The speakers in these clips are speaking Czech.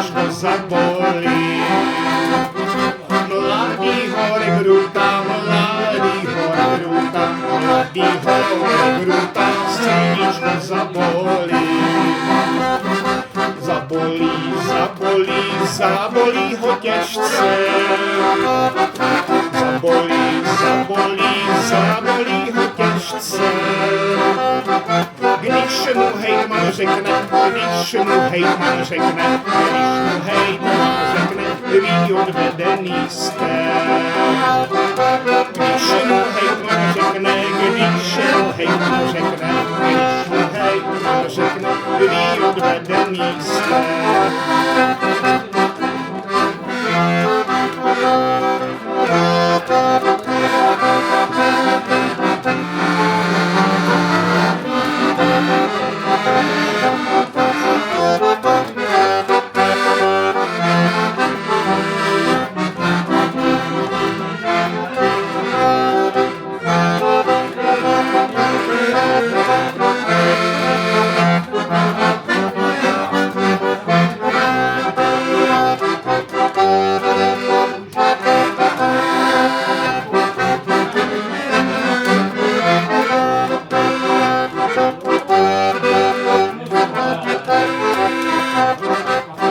srdíčko zabolí. Mladý hore gruta, srdíčko zabolí. Zabolí ho těžce. Zabolí ho těžce. Když mu hejtman řekne, vy odvedený jste. Když mu hejtman řekne, vy odvedený jste.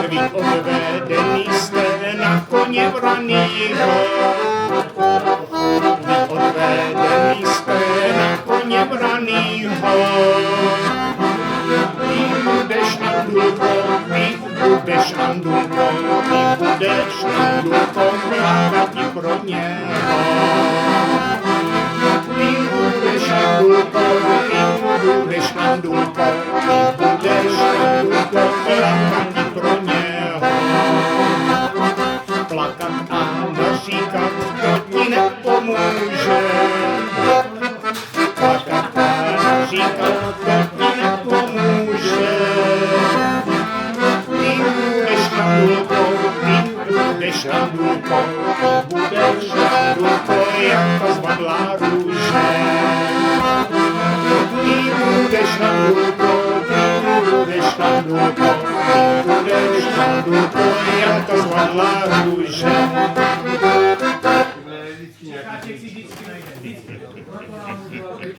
Vy odvedený jste na koně vranýho. Ty budeš Andulkou, plákat i pro něho. Ty budeš Andulkou, plákat i pro něho. Plakat a naříkat, to ti nepomůže. Plakat a naříkat, to ti nepomůže. Ty budeš Andulkou, jak ta zvadlá růže. Ty budeš Andulkou, jak ta zvadlá růže.